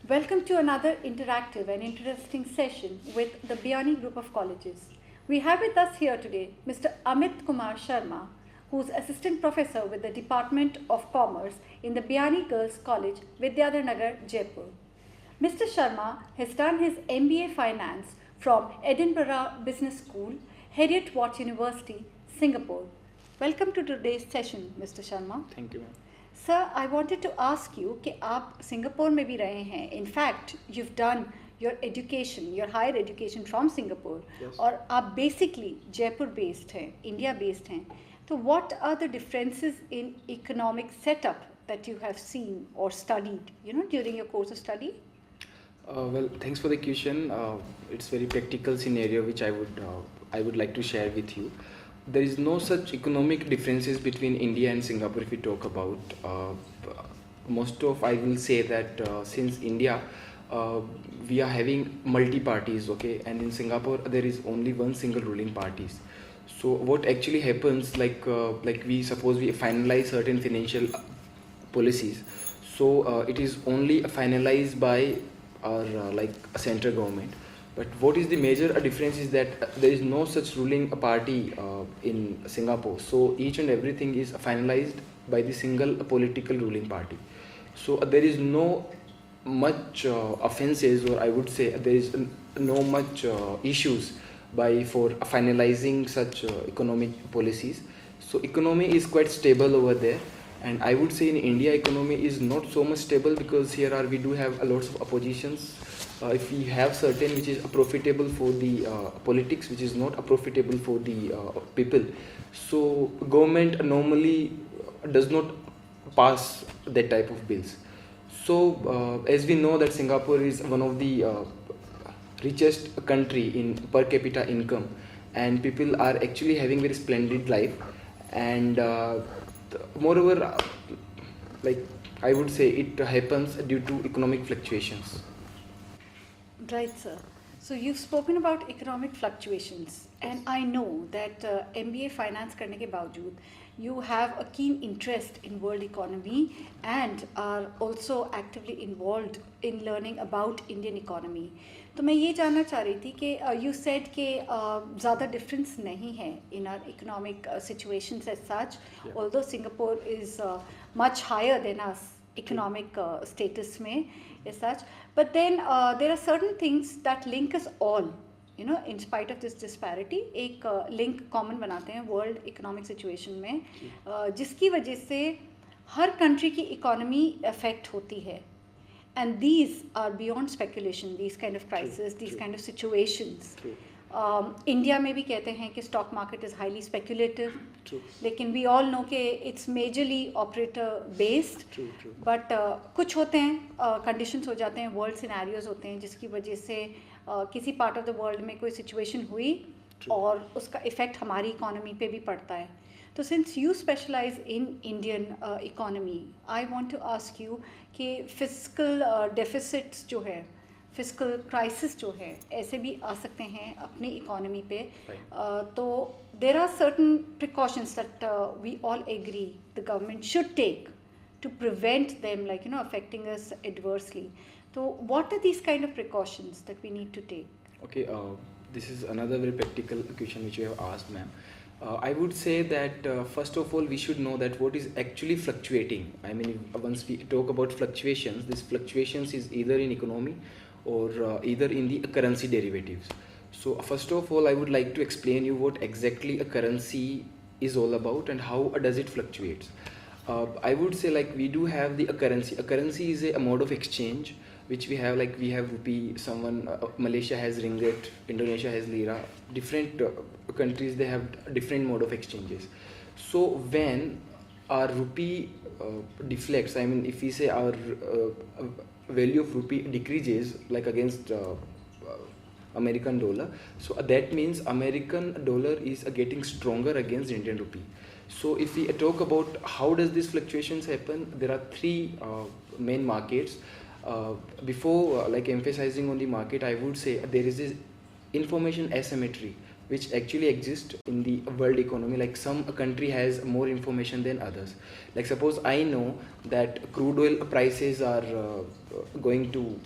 Welcome to another interactive and interesting session with the Biyani Group of Colleges. We have with us here today Mr. Amit Kumar Sharma, who is Assistant Professor with the Department of Commerce in the Biyani Girls College, Vidyadhar Nagar, Jaipur. Mr. Sharma has done his MBA Finance from Edinburgh Business School, Heriot Watt University, Singapore. Welcome to today's session, Mr. Sharma. Thank you, ma'am. Sir, I wanted to ask you कि आप Singapore में भी रहे हैं. In fact, you've done your education, your higher education from Singapore. Yes. और आप basically Jaipur based हैं, India based हैं. So what are the differences in economic setup that you have seen or studied, during your course of study? Well, thanks for the question. It's very practical scenario which I would like to share with you. There is no such economic differences between India and Singapore if we talk about. I will say that since India, we are having multi-parties, okay, and in Singapore there is only one single ruling parties. So what actually happens, like we finalize certain financial policies, so it is only finalized by our central government. But what is the major difference is that there is no such ruling party in Singapore. So each and everything is finalized by the single political ruling party. So there is no much offenses, or I would say there is no much issues for finalizing such economic policies. So economy is quite stable over there. And I would say in India, economy is not so much stable because here we do have a lots of oppositions. If we have certain which is profitable for the politics, which is not profitable for the people, so government normally does not pass that type of bills. So as we know that Singapore is one of the richest country in per capita income, and people are actually having very splendid life, and moreover, I would say it happens due to economic fluctuations. Right, sir. So you've spoken about economic fluctuations, and I know that MBA Finance करने के बावजूद you have a keen interest in world economy and are also actively involved in learning about Indian economy. तो मैं ये जानना चाह रही थी कि you said कि ज़्यादा difference नहीं है in our economic situations as such, yeah. Although Singapore is much higher than us economic status में as such. But then there are certain things that link us all, in spite of this disparity. एक link common बनाते हैं world economic situation में, जिसकी वजह से हर country की economy affect होती है. And these are beyond speculation, these kind of crises, these kind of situations. India में भी कहते हैं कि stock market is highly speculative. लेकिन we all know कि it's majorly operator based. But कुछ होते हैं conditions हो जाते हैं, world scenarios होते हैं जिसकी वजह से किसी part of the world में कोई situation हुई और उसका effect हमारी economy पे भी पड़ता है. So since you specialize in Indian economy, I want to ask you कि fiscal deficits जो है, fiscal crisis जो है, ऐसे भी आ सकते हैं अपनी economy पे. तो there are certain precautions that we all agree the government should take to prevent them, affecting us adversely. So what are these kind of precautions that we need to take? Okay, this is another very practical question which you have asked, ma'am. I would say that first of all we should know that what is actually fluctuating. I mean, once we talk about fluctuations, this fluctuations is either in economy or either in the currency derivatives. So first of all, I would like to explain you what exactly a currency is all about and how does it fluctuate. I would say we do have a currency. A currency is a mode of exchange which we have, we have rupee, Malaysia has ringgit, Indonesia has lira, different countries, they have different mode of exchanges. So when our rupee deflects, I mean, if we say our value of rupee decreases against American dollar, so that means American dollar is getting stronger against Indian rupee. So if we talk about how does these fluctuations happen, there are three main markets. Before emphasizing on the market, I would say there is this information asymmetry which actually exists in the world economy. Some country has more information than others. Suppose I know that crude oil prices are going to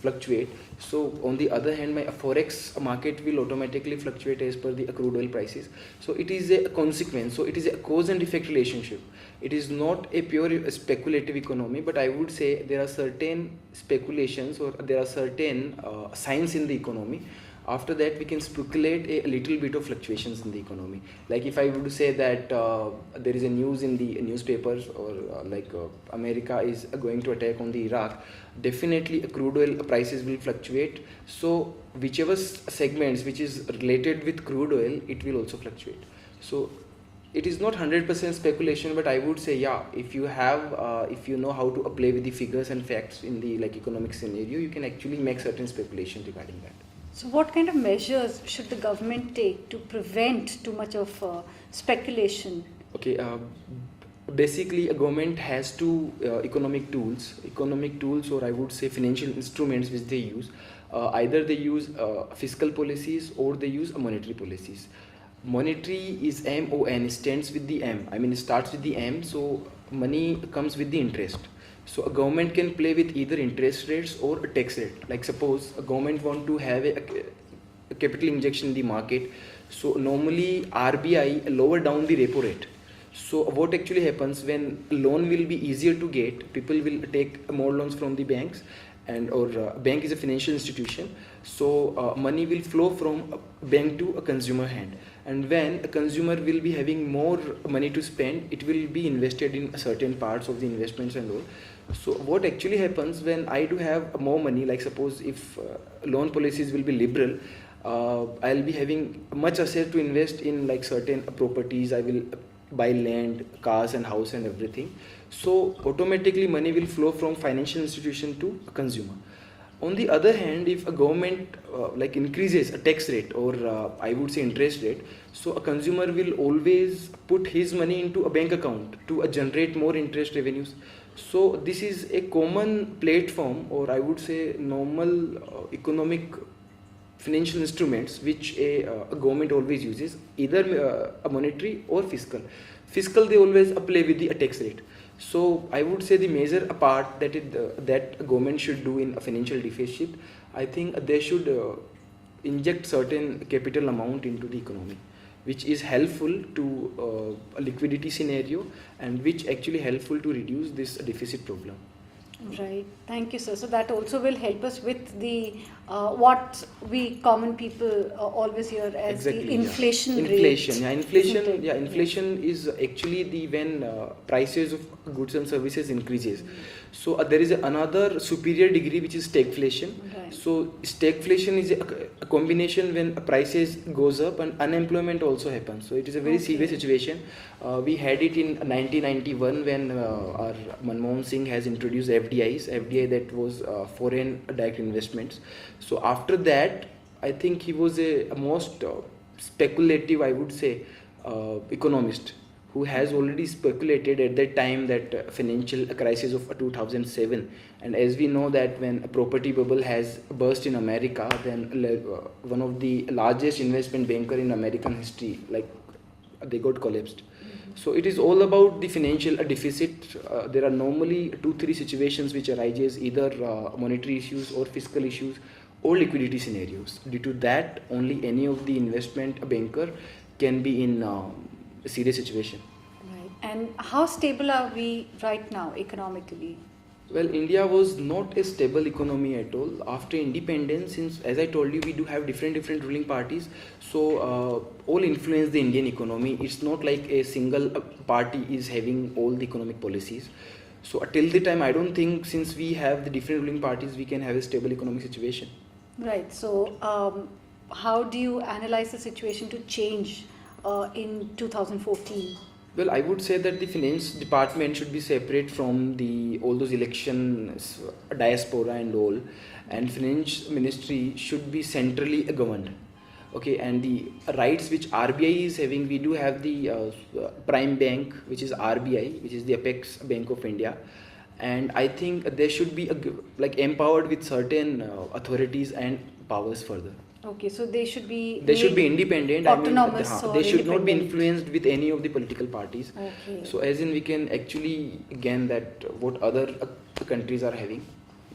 fluctuate. So on the other hand, my forex market will automatically fluctuate as per the crude oil prices. So it is a consequence. So it is a cause and effect relationship. It is not a pure speculative economy, but I would say there are certain speculations or there are certain signs in the economy. After that, we can speculate a little bit of fluctuations in the economy. Like if I would say that there is a news in the newspapers, or America is going to attack on the Iraq, definitely crude oil prices will fluctuate. So whichever segments which is related with crude oil, it will also fluctuate. So it is not 100% speculation, but I would say, yeah, if you have if you know how to play with the figures and facts in the economic scenario, you can actually make certain speculation regarding that. So what kind of measures should the government take to prevent too much of speculation? Okay, basically a government has two economic tools, or I would say financial instruments which they use. Either they use fiscal policies or they use monetary policies. Monetary is MON, stands with the M. I mean, it starts with the M, so money comes with the interest. So a government can play with either interest rates or a tax rate. Like suppose a government want to have a capital injection in the market. So normally RBI lower down the repo rate. So what actually happens, when loan will be easier to get, people will take more loans from the banks, and or bank is a financial institution. So money will flow from a bank to a consumer hand. And when a consumer will be having more money to spend, it will be invested in certain parts of the investments and all. So what actually happens, when I do have more money, like suppose if loan policies will be liberal, I'll be having much asset to invest in certain properties. I will buy land, cars and house and everything. So automatically money will flow from financial institution to a consumer. On the other hand, if a government increases a tax rate, or I would say interest rate, so a consumer will always put his money into a bank account to generate more interest revenues. So this is a common platform, or I would say normal economic financial instruments which a government always uses, either a monetary or fiscal. Fiscal, they always play with the tax rate. So I would say the major part that government should do in a financial deficit, I think they should inject certain capital amount into the economy, which is helpful to a liquidity scenario, and which actually helpful to reduce this deficit problem. Right. Thank you, sir. So that also will help us with the what we common people always hear as the inflation rate. Inflation is actually the when prices of goods and services increases. So there is another superior degree which is stagflation. Right. So stagflation is a combination when prices goes up and unemployment also happens. So it is a very serious situation. We had it in 1991 when our Manmohan Singh has introduced FDI that was foreign direct investments. So after that, I think he was a most speculative, I would say, economist, who has already speculated at that time that financial crisis of 2007. And as we know that when a property bubble has burst in America, then one of the largest investment banker in American history, they got collapsed. So it is all about the financial deficit. There are normally 2-3 situations which arises, either monetary issues or fiscal issues or liquidity scenarios. Due to that, only any of the investment banker can be in a serious situation. Right. And how stable are we right now economically? Well, India was not a stable economy at all. After independence, since as I told you, we do have different ruling parties, so all influence the Indian economy. It's not like a single party is having all the economic policies. So till the time, I don't think, since we have the different ruling parties, we can have a stable economic situation. Right. So how do you analyze the situation to change in 2014? Well, I would say that the finance department should be separate from all those elections, diaspora and all, and finance ministry should be centrally governed. Okay, and the rights which RBI is having, we do have the prime bank, which is RBI, which is the apex bank of India, and I think they should be empowered with certain authorities and powers further. Okay, so they should be independent. Autonomous. They should not be influenced with any of the political parties. Okay. So as in we can actually gain that what other countries are having.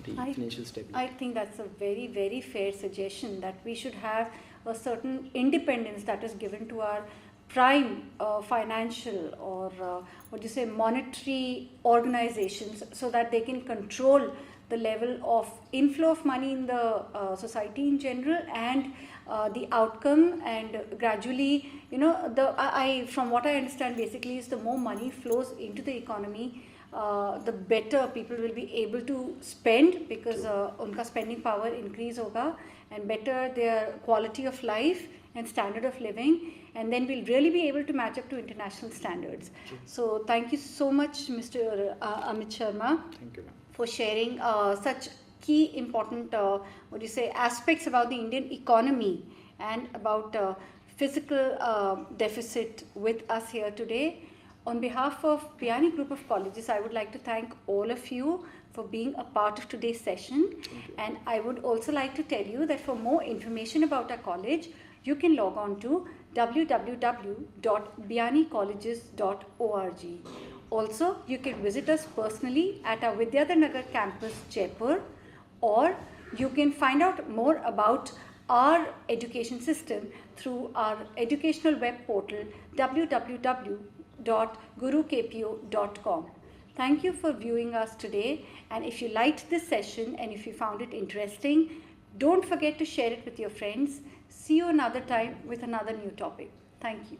the financial stability. I think that's a very, very fair suggestion, that we should have a certain independence that is given to our prime financial or monetary organizations, so that they can control the level of inflow of money in the society in general, and the outcome, and gradually, from what I understand, basically is the more money flows into the economy, the better people will be able to spend, because unka spending power increase hoga, and better their quality of life and standard of living, and then we'll really be able to match up to international standards. So thank you so much, Mr. Amit Sharma. Thank you, ma'am. For sharing such key important aspects about the Indian economy and about physical deficit with us here today. On behalf of Biyani Group of Colleges, I would like to thank all of you for being a part of today's session. And I would also like to tell you that for more information about our college, you can log on to www.biyanicolleges.org. Also, you can visit us personally at our Vidyadhar Nagar campus, Jaipur, or you can find out more about our education system through our educational web portal www.gurukpo.com. Thank you for viewing us today, and if you liked this session and if you found it interesting, don't forget to share it with your friends. See you another time with another new topic. Thank you.